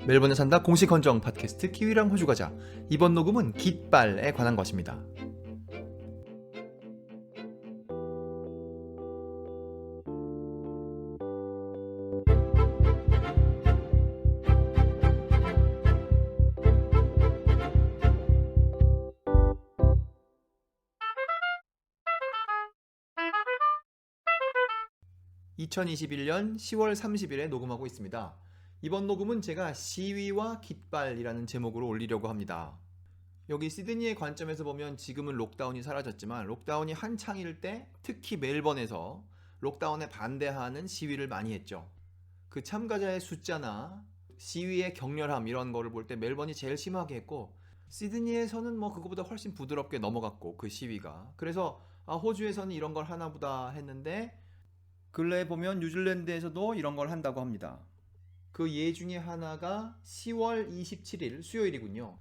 멜번에 산다 공식 헌정 팟캐스트 키위랑 호주 가자. 이번 녹음은 깃발에 관한 것입니다. (2021년 10월 30일에) 녹음하고 있습니다. 이번 녹음은 제가 시위와 깃발이라는 제목으로 올리려고 합니다. 여기 시드니의 관점에서 보면 지금은 록다운이 사라졌지만 록다운이 한창일 때 특히 멜번에서 록다운에 반대하는 시위를 많이 했죠. 그 참가자의 숫자나 시위의 격렬함 이런 거를 볼 때 멜번이 제일 심하게 했고, 시드니에서는 뭐 그거보다 훨씬 부드럽게 넘어갔고 그 시위가. 그래서 호주에서는 이런 걸 하나보다 했는데, 근래에 보면 뉴질랜드에서도 이런 걸 한다고 합니다. 그 예 중에 하나가 10월 27일 수요일이군요.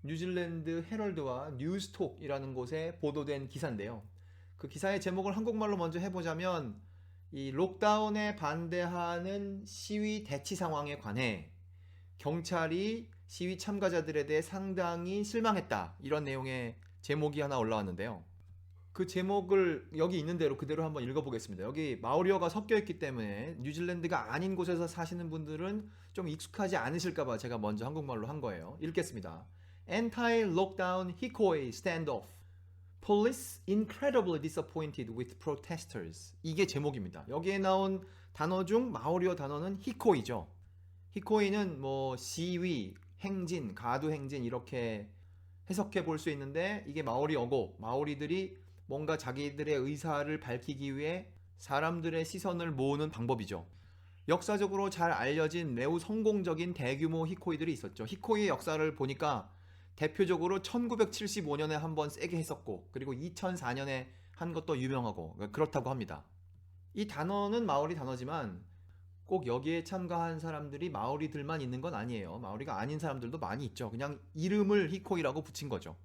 뉴질랜드 헤럴드와 뉴스톡이라는 곳에 보도된 기사인데요. 그 기사의 제목을 한국말로 먼저 해보자면, 이 록다운에 반대하는 시위 대치 상황에 관해 경찰이 시위 참가자들에 대해 상당히 실망했다, 이런 내용의 제목이 하나 올라왔는데요. 그 제목을 여기 있는 대로 그대로 한번 읽어보겠습니다. 여기 마오리어가 섞여 있기 때문에 뉴질랜드가 아닌 곳에서 사시는 분들은 좀 익숙하지 않으실까봐 제가 먼저 한국말로 한 거예요. 읽겠습니다. Anti-lockdown Hikoi standoff. Police incredibly disappointed with protesters. 이게 제목입니다. 여기에 나온 단어 중 마오리어 단어는 히코이죠. 히코이는 뭐 시위, 행진, 가두 행진 이렇게 해석해 볼 수 있는데, 이게 마오리어고 마오리들이 뭔가 자기들의 의사를 밝히기 위해 사람들의 시선을 모으는 방법이죠. 역사적으로 잘 알려진 매우 성공적인 대규모 히코이들이 있었죠. 히코이의 역사를 보니까 대표적으로 1975년에 한번 세게 했었고, 그리고 2004년에 한 것도 유명하고 그렇다고 합니다. 이 단어는 마오리 단어지만 꼭 여기에 참가한 사람들이 마오리들만 있는 건 아니에요. 마오리가 아닌 사람들도 많이 있죠. 그냥 이름을 히코이라고 붙인 거죠.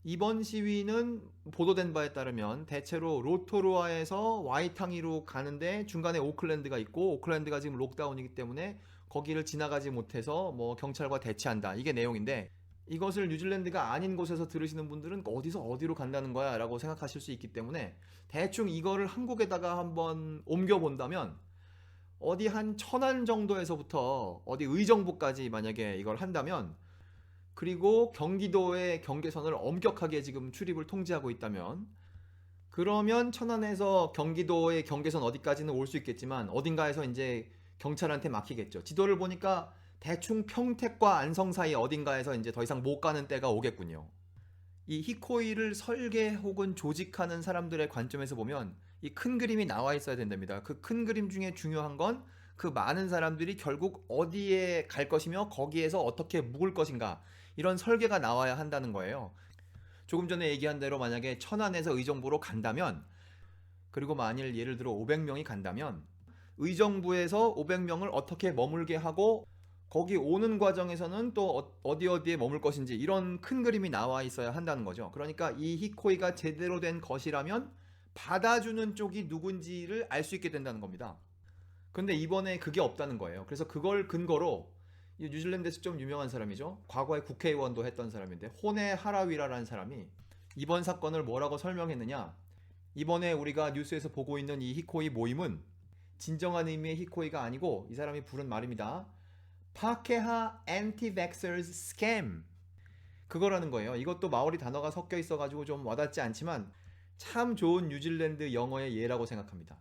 이번 시위는 보도된 바에 따르면 대체로 로토루아에서 와이탕이로 가는데 중간에 오클랜드가 있고, 오클랜드가 지금 록다운이기 때문에 거기를 지나가지 못해서 뭐 경찰과 대치한다, 이게 내용인데, 이것을 뉴질랜드가 아닌 곳에서 들으시는 분들은 어디서 어디로 간다는 거야 라고 생각하실 수 있기 때문에 대충 이거를 한국에다가 한번 옮겨본다면, 어디 한 천안 정도에서부터 어디 의정부까지 만약에 이걸 한다면, 그리고 경기도의 경계선을 엄격하게 지금 출입을 통제하고 있다면, 그러면 천안에서 경기도의 경계선 어디까지는 올 수 있겠지만 어딘가에서 이제 경찰한테 막히겠죠. 지도를 보니까 대충 평택과 안성 사이 어딘가에서 이제 더 이상 못 가는 때가 오겠군요. 이 히코이를 설계 혹은 조직하는 사람들의 관점에서 보면 이 큰 그림이 나와 있어야 된답니다. 그 큰 그림 중에 중요한 건 그 많은 사람들이 결국 어디에 갈 것이며 거기에서 어떻게 묵을 것인가, 이런 설계가 나와야 한다는 거예요. 조금 전에 얘기한 대로 만약에 천안에서 의정부로 간다면, 그리고 만일 예를 들어 500명이 간다면 의정부에서 500명을 어떻게 머물게 하고 거기 오는 과정에서는 또 어디 어디에 머물 것인지, 이런 큰 그림이 나와 있어야 한다는 거죠. 그러니까 이 히코이가 제대로 된 것이라면 받아주는 쪽이 누군지를 알 수 있게 된다는 겁니다. 근데 이번에 그게 없다는 거예요. 그래서 그걸 근거로 뉴질랜드에서 좀 유명한 사람이죠. 과거에 국회의원도 했던 사람인데 호네 하라위라라는 사람이 이번 사건을 뭐라고 설명했느냐. 이번에 우리가 뉴스에서 보고 있는 이 히코이 모임은 진정한 의미의 히코이가 아니고, 이 사람이 부른 말입니다. 파케하 anti-vaxxers scam. 그거라는 거예요. 이것도 마오리 단어가 섞여 있어가지고 좀 와닿지 않지만 참 좋은 뉴질랜드 영어의 예라고 생각합니다.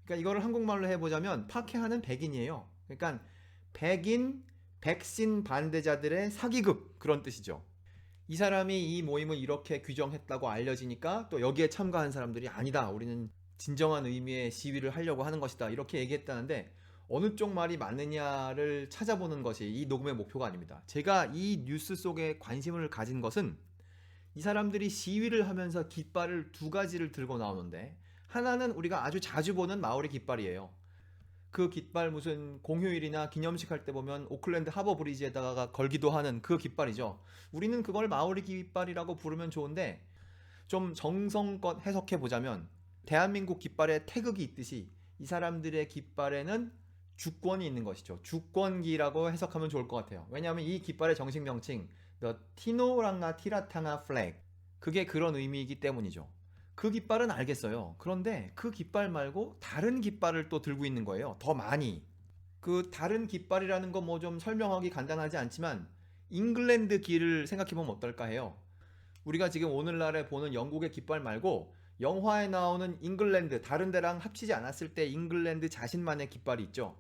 그러니까 이거를 한국말로 해보자면 파케하는 백인이에요. 그러니까 백인 백신 반대자들의 사기극, 그런 뜻이죠. 이 사람이 이 모임을 이렇게 규정했다고 알려지니까 또 여기에 참가한 사람들이 아니다, 우리는 진정한 의미의 시위를 하려고 하는 것이다, 이렇게 얘기했다는데, 어느 쪽 말이 맞느냐를 찾아보는 것이 이 녹음의 목표가 아닙니다. 제가 이 뉴스 속에 관심을 가진 것은 이 사람들이 시위를 하면서 깃발을 두 가지를 들고 나오는데, 하나는 우리가 아주 자주 보는 마오리 깃발이에요. 그 깃발 무슨 공휴일이나 기념식 할 때 보면 오클랜드 하버 브리지에다가 걸기도 하는 그 깃발이죠. 우리는 그걸 마오리 깃발이라고 부르면 좋은데, 좀 정성껏 해석해 보자면 대한민국 깃발에 태극이 있듯이 이 사람들의 깃발에는 주권이 있는 것이죠. 주권기라고 해석하면 좋을 것 같아요. 왜냐하면 이 깃발의 정식 명칭 The Tinoranга Tiratanga Flag, 그게 그런 의미이기 때문이죠. 그 깃발은 알겠어요. 그런데 그 깃발 말고 다른 깃발을 또 들고 있는 거예요. 더 많이. 그 다른 깃발이라는 거 뭐 좀 설명하기 간단하지 않지만 잉글랜드 기를 생각해보면 어떨까 해요. 우리가 지금 오늘날에 보는 영국의 깃발 말고 영화에 나오는 잉글랜드, 다른 데랑 합치지 않았을 때 잉글랜드 자신만의 깃발이 있죠.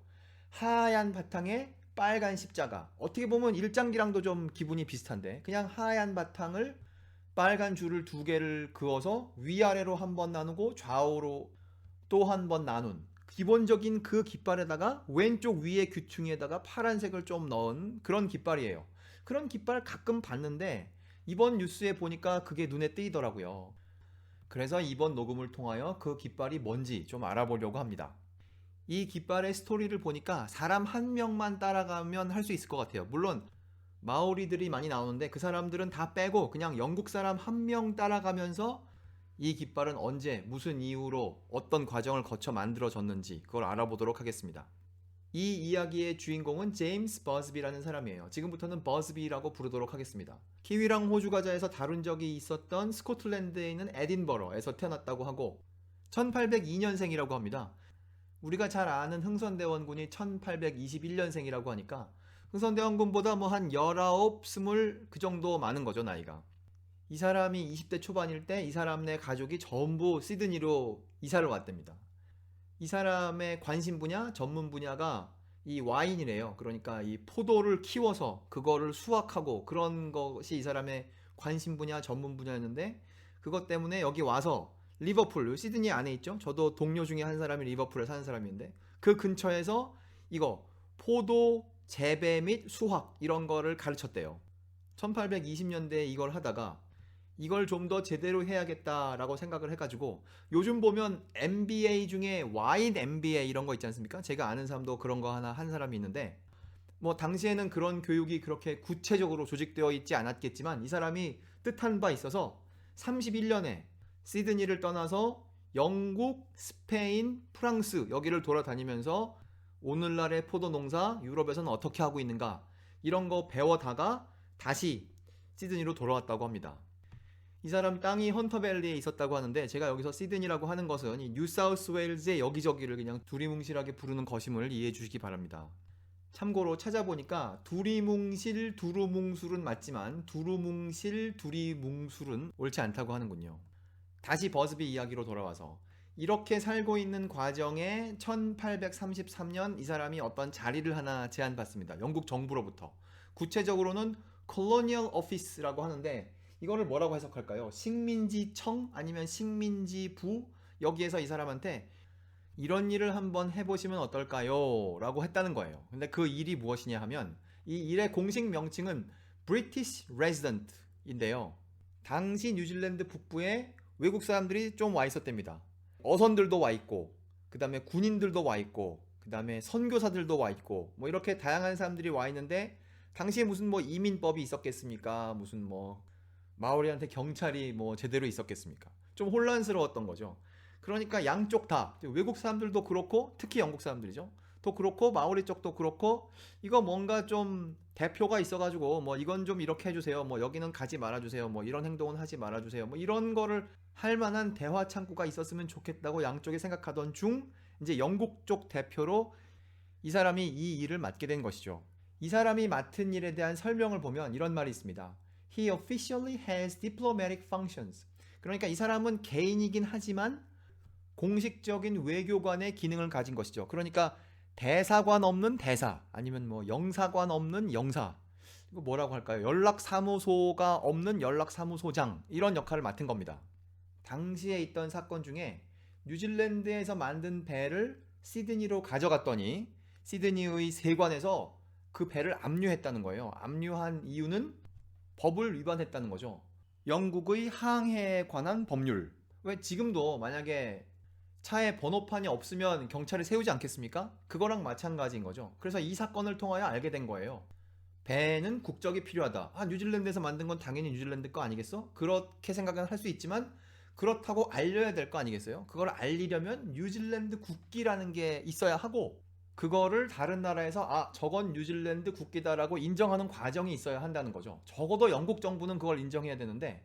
하얀 바탕에 빨간 십자가. 어떻게 보면 일장기랑도 좀 기분이 비슷한데 그냥 하얀 바탕을 빨간 줄을 두 개를 그어서 위아래로 한 번 나누고 좌우로 또 한 번 나눈 기본적인 그 깃발에다가 왼쪽 위에 귀퉁이에다가 파란색을 좀 넣은 그런 깃발이에요. 그런 깃발 가끔 봤는데 이번 뉴스에 보니까 그게 눈에 띄더라고요. 그래서 이번 녹음을 통하여 그 깃발이 뭔지 좀 알아보려고 합니다. 이 깃발의 스토리를 보니까 사람 한 명만 따라가면 할 수 있을 것 같아요. 물론 마오리들이 많이 나오는데 그 사람들은 다 빼고 그냥 영국 사람 한 명 따라가면서 이 깃발은 언제 무슨 이유로 어떤 과정을 거쳐 만들어졌는지 그걸 알아보도록 하겠습니다. 이 이야기의 주인공은 제임스 버즈비라는 사람이에요. 지금부터는 버즈비라고 부르도록 하겠습니다. 키위랑 호주 과자에서 다룬 적이 있었던 스코틀랜드에 있는 에딘버러에서 태어났다고 하고 1802년생이라고 합니다. 우리가 잘 아는 흥선대원군이 1821년생이라고 하니까 흥선대원군보다 뭐 한 19, 20 그 정도 많은 거죠, 나이가. 이 사람이 20대 초반일 때 이 사람네 가족이 전부 시드니로 이사를 왔답니다. 이 사람의 관심 분야, 전문 분야가 이 와인이래요. 그러니까 이 포도를 키워서 그거를 수확하고 그런 것이 이 사람의 관심 분야, 전문 분야였는데 그것 때문에 여기 와서 리버풀, 시드니 안에 있죠. 저도 동료 중에 한 사람이 리버풀에 사는 사람인데 그 근처에서 이거 포도 재배 및 수확 이런 거를 가르쳤대요. 1820년대에 이걸 하다가 이걸 좀 더 제대로 해야겠다라고 생각을 해가지고 요즘 보면 MBA 중에 와인 MBA 이런 거 있지 않습니까? 제가 아는 사람도 그런 거 하나 한 사람이 있는데 뭐 당시에는 그런 교육이 그렇게 구체적으로 조직되어 있지 않았겠지만 이 사람이 뜻한 바 있어서 31년에 시드니를 떠나서 영국, 스페인, 프랑스 여기를 돌아다니면서 오늘날의 포도 농사 유럽에서는 어떻게 하고 있는가 이런 거 배워다가 다시 시드니로 돌아왔다고 합니다. 이 사람 땅이 헌터밸리에 있었다고 하는데 제가 여기서 시드니라고 하는 것은 이 뉴사우스웨일즈의 여기저기를 그냥 두리뭉실하게 부르는 것임을 이해해 주시기 바랍니다. 참고로 찾아보니까 두리뭉실 두루뭉술은 맞지만 두루뭉실 두리뭉술은 옳지 않다고 하는군요. 다시 버즈비 이야기로 돌아와서 이렇게 살고 있는 과정에 1833년 이 사람이 어떤 자리를 하나 제안받습니다. 영국 정부로부터. 구체적으로는 Colonial Office라고 하는데 이거를 뭐라고 해석할까요? 식민지청 아니면 식민지부? 여기에서 이 사람한테 이런 일을 한번 해보시면 어떨까요? 라고 했다는 거예요. 근데 그 일이 무엇이냐 하면 이 일의 공식 명칭은 British Resident 인데요. 당시 뉴질랜드 북부에 외국 사람들이 좀 와 있었답니다. 어선들도 와 있고 그 다음에 군인들도 와 있고 그 다음에 선교사들도 와 있고 뭐 이렇게 다양한 사람들이 와 있는데 당시에 무슨 뭐 이민법이 있었겠습니까? 무슨 뭐 마오리한테 경찰이 뭐 제대로 있었겠습니까? 좀 혼란스러웠던 거죠. 그러니까 양쪽 다 외국 사람들도 그렇고 특히 영국 사람들이죠. 또 그렇고 마오리 쪽도 그렇고 이거 뭔가 좀 대표가 있어가지고 뭐 이건 좀 이렇게 해주세요. 뭐 여기는 가지 말아주세요. 뭐 이런 행동은 하지 말아주세요. 뭐 이런 거를 할 만한 대화 창구가 있었으면 좋겠다고 양쪽이 생각하던 중 이제 영국 쪽 대표로 이 사람이 이 일을 맡게 된 것이죠. 이 사람이 맡은 일에 대한 설명을 보면 이런 말이 있습니다. He officially has diplomatic functions. 그러니까 이 사람은 개인이긴 하지만 공식적인 외교관의 기능을 가진 것이죠. 그러니까 대사관 없는 대사 아니면 뭐 영사관 없는 영사 이거 뭐라고 할까요? 연락사무소가 없는 연락사무소장 이런 역할을 맡은 겁니다. 당시에 있던 사건 중에 뉴질랜드에서 만든 배를 시드니로 가져갔더니 시드니의 세관에서 그 배를 압류했다는 거예요. 압류한 이유는 법을 위반했다는 거죠. 영국의 항해에 관한 법률. 왜 지금도 만약에 차에 번호판이 없으면 경찰이 세우지 않겠습니까? 그거랑 마찬가지인 거죠. 그래서 이 사건을 통하여 알게 된 거예요. 배는 국적이 필요하다. 아, 뉴질랜드에서 만든 건 당연히 뉴질랜드 거 아니겠어? 그렇게 생각은 할 수 있지만 그렇다고 알려야 될 거 아니겠어요? 그걸 알리려면 뉴질랜드 국기라는 게 있어야 하고 그거를 다른 나라에서 저건 뉴질랜드 국기다라고 인정하는 과정이 있어야 한다는 거죠. 적어도 영국 정부는 그걸 인정해야 되는데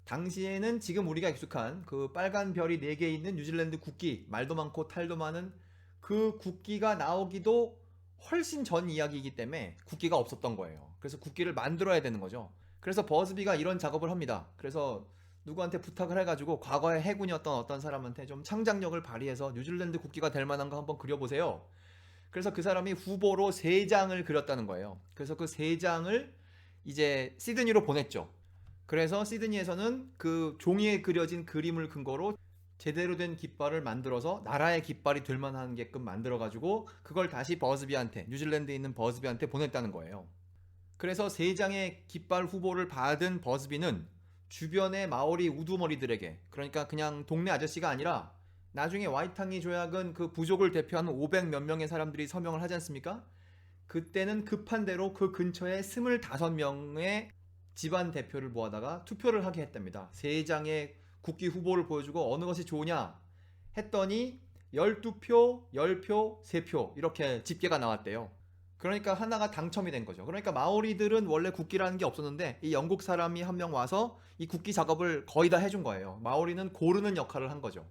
당시에는 지금 우리가 익숙한 그 빨간 별이 4개 있는 뉴질랜드 국기, 말도 많고 탈도 많은 그 국기가 나오기도 훨씬 전 이야기이기 때문에 국기가 없었던 거예요. 그래서 국기를 만들어야 되는 거죠. 그래서 버즈비가 이런 작업을 합니다. 그래서 누구한테 부탁을 해가지고 과거에 해군이었던 어떤 사람한테 좀 창작력을 발휘해서 뉴질랜드 국기가 될 만한 거 한번 그려보세요. 그래서 그 사람이 후보로 3장을 그렸다는 거예요. 그래서 그 3장을 이제 시드니로 보냈죠. 그래서 시드니에서는 그 종이에 그려진 그림을 근거로 제대로 된 깃발을 만들어서 나라의 깃발이 될 만하게끔 만들어가지고 그걸 다시 버즈비한테, 뉴질랜드에 있는 버즈비한테 보냈다는 거예요. 그래서 3장의 깃발 후보를 받은 버즈비는 주변의 마오리 우두머리들에게, 그러니까 그냥 동네 아저씨가 아니라 나중에 와이탕이 조약은 그 부족을 대표하는 500 몇 명의 사람들이 서명을 하지 않습니까? 그때는 급한 대로 그 근처에 25명의 집안 대표를 모아다가 투표를 하게 했답니다. 3장의 국기 후보를 보여주고 어느 것이 좋으냐 했더니 12표, 10표, 3표 이렇게 집계가 나왔대요. 그러니까 하나가 당첨이 된 거죠. 그러니까 마오리들은 원래 국기라는 게 없었는데 이 영국 사람이 한 명 와서 이 국기 작업을 거의 다 해준 거예요. 마오리는 고르는 역할을 한 거죠.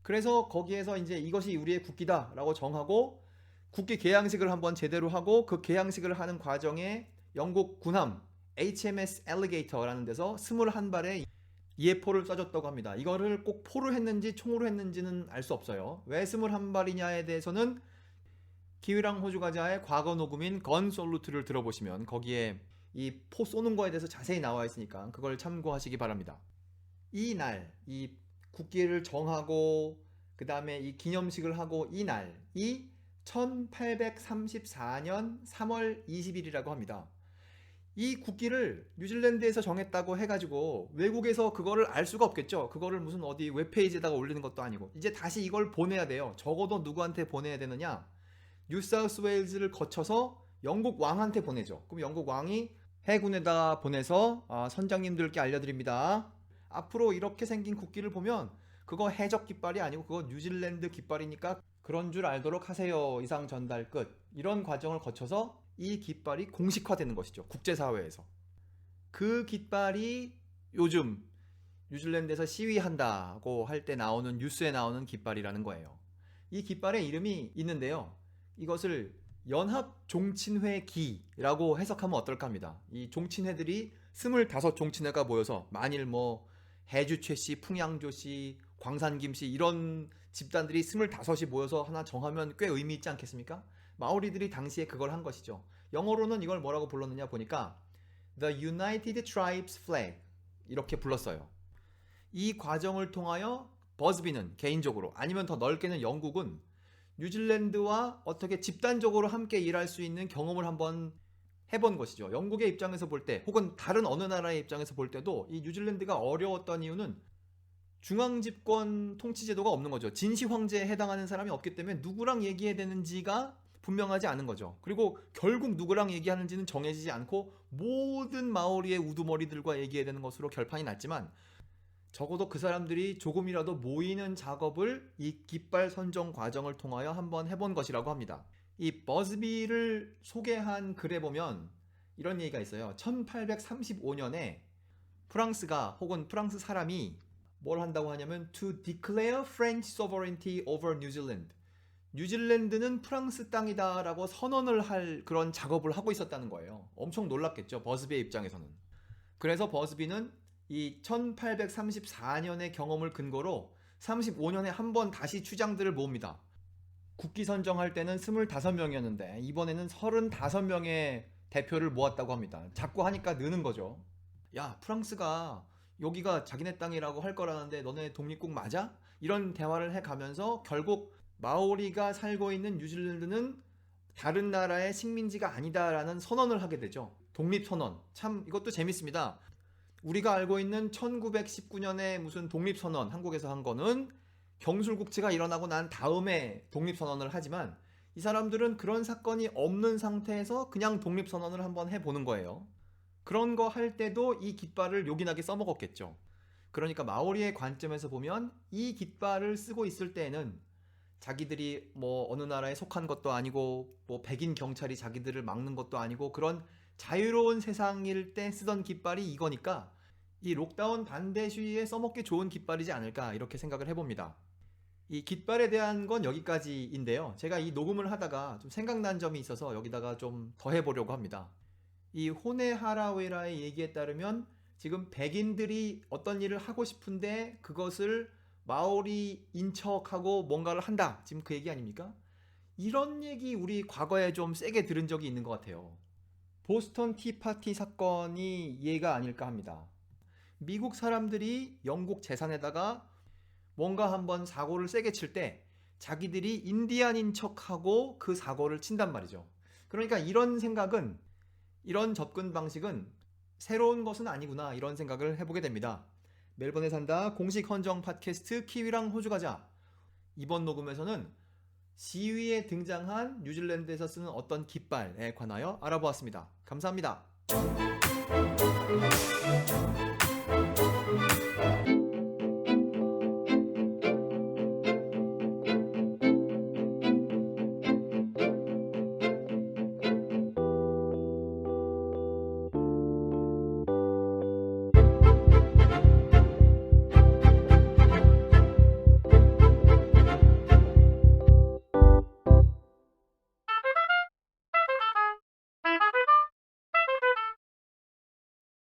그래서 거기에서 이제 이것이 우리의 국기다라고 정하고 국기 개양식을 한번 제대로 하고 그 개양식을 하는 과정에 영국 군함 HMS Alligator라는 데서 21발의 예포를 쏴줬다고 합니다. 이거를 꼭 포로 했는지 총으로 했는지는 알 수 없어요. 왜 21발이냐에 대해서는 키위랑 호주과자의 과거 녹음인 건 솔루트를 들어보시면 거기에 이 포 쏘는 거에 대해서 자세히 나와 있으니까 그걸 참고하시기 바랍니다. 이 날, 이 국기를 정하고 그 다음에 이 기념식을 하고 이 날이 1834년 3월 20일이라고 합니다. 이 국기를 뉴질랜드에서 정했다고 해가지고 외국에서 그거를 알 수가 없겠죠. 그거를 무슨 어디 웹페이지에다가 올리는 것도 아니고 이제 다시 이걸 보내야 돼요. 적어도 누구한테 보내야 되느냐? 뉴사우스웨일즈를 거쳐서 영국 왕한테 보내죠. 그럼 영국 왕이 해군에다 보내서 선장님들께 알려드립니다. 앞으로 이렇게 생긴 국기를 보면 그거 해적 깃발이 아니고 그거 뉴질랜드 깃발이니까 그런 줄 알도록 하세요. 이상 전달 끝. 이런 과정을 거쳐서 이 깃발이 공식화되는 것이죠. 국제사회에서. 그 깃발이 요즘 뉴질랜드에서 시위한다고 할 때 나오는 뉴스에 나오는 깃발이라는 거예요. 이 깃발의 이름이 있는데요. 이것을 연합종친회기라고 해석하면 어떨까 합니다. 이 종친회들이 25종친회가 모여서 만일 뭐 해주최씨, 풍양조씨, 광산김씨 이런 집단들이 25이 모여서 하나 정하면 꽤 의미 있지 않겠습니까? 마오리들이 당시에 그걸 한 것이죠. 영어로는 이걸 뭐라고 불렀느냐 보니까 The United Tribes Flag 이렇게 불렀어요. 이 과정을 통하여 버즈비는 개인적으로 아니면 더 넓게는 영국은 뉴질랜드와 어떻게 집단적으로 함께 일할 수 있는 경험을 한번 해본 것이죠. 영국의 입장에서 볼 때 혹은 다른 어느 나라의 입장에서 볼 때도 이 뉴질랜드가 어려웠던 이유는 중앙집권 통치제도가 없는 거죠. 진시 황제에 해당하는 사람이 없기 때문에 누구랑 얘기해야 되는지가 분명하지 않은 거죠. 그리고 결국 누구랑 얘기하는지는 정해지지 않고 모든 마오리의 우두머리들과 얘기해야 되는 것으로 결판이 났지만 적어도 그 사람들이 조금이라도 모이는 작업을 이 깃발 선정 과정을 통하여 한번 해본 것이라고 합니다. 이 버즈비를 소개한 글에 보면 이런 얘기가 있어요. 1835년에 프랑스가 혹은 프랑스 사람이 뭘 한다고 하냐면 To declare French sovereignty over New Zealand. 뉴질랜드는 프랑스 땅이다 라고 선언을 할 그런 작업을 하고 있었다는 거예요. 엄청 놀랐겠죠. 버즈비의 입장에서는. 그래서 버즈비는 이 1834년의 경험을 근거로 35년에 한 번 다시 추장들을 모읍니다. 국기 선정할 때는 25명이었는데 이번에는 35명의 대표를 모았다고 합니다. 자꾸 하니까 느는 거죠. 야, 프랑스가 여기가 자기네 땅이라고 할 거라는데 너네 독립국 맞아? 이런 대화를 해가면서 결국 마오리가 살고 있는 뉴질랜드는 다른 나라의 식민지가 아니다라는 선언을 하게 되죠. 독립선언. 참 이것도 재밌습니다. 우리가 알고 있는 1919년에 무슨 독립선언 한국에서 한 거는 경술국치가 일어나고 난 다음에 독립선언을 하지만 이 사람들은 그런 사건이 없는 상태에서 그냥 독립선언을 한번 해보는 거예요. 그런 거 할 때도 이 깃발을 요긴하게 써먹었겠죠. 그러니까 마오리의 관점에서 보면 이 깃발을 쓰고 있을 때에는 자기들이 뭐 어느 나라에 속한 것도 아니고 뭐 백인 경찰이 자기들을 막는 것도 아니고 그런 자유로운 세상일 때 쓰던 깃발이 이거니까 이 록다운 반대 시위에 써먹기 좋은 깃발이지 않을까 이렇게 생각을 해봅니다. 이 깃발에 대한 건 여기까지인데요. 제가 이 녹음을 하다가 좀 생각난 점이 있어서 여기다가 좀 더 해보려고 합니다. 이 호네 하라웨라의 얘기에 따르면 지금 백인들이 어떤 일을 하고 싶은데 그것을 마오리인 척하고 뭔가를 한다. 지금 그 얘기 아닙니까? 이런 얘기 우리 과거에 좀 세게 들은 적이 있는 것 같아요. 보스턴 티파티 사건이 얘가 아닐까 합니다. 미국 사람들이 영국 재산에다가 뭔가 한번 사고를 세게 칠 때 자기들이 인디안인 척하고 그 사고를 친단 말이죠. 그러니까 이런 생각은, 이런 접근 방식은 새로운 것은 아니구나 이런 생각을 해보게 됩니다. 멜번에 산다 공식 헌정 팟캐스트 키위랑 호주 가자. 이번 녹음에서는 시위에 등장한 뉴질랜드에서 쓰는 어떤 깃발에 관하여 알아보았습니다. 감사합니다.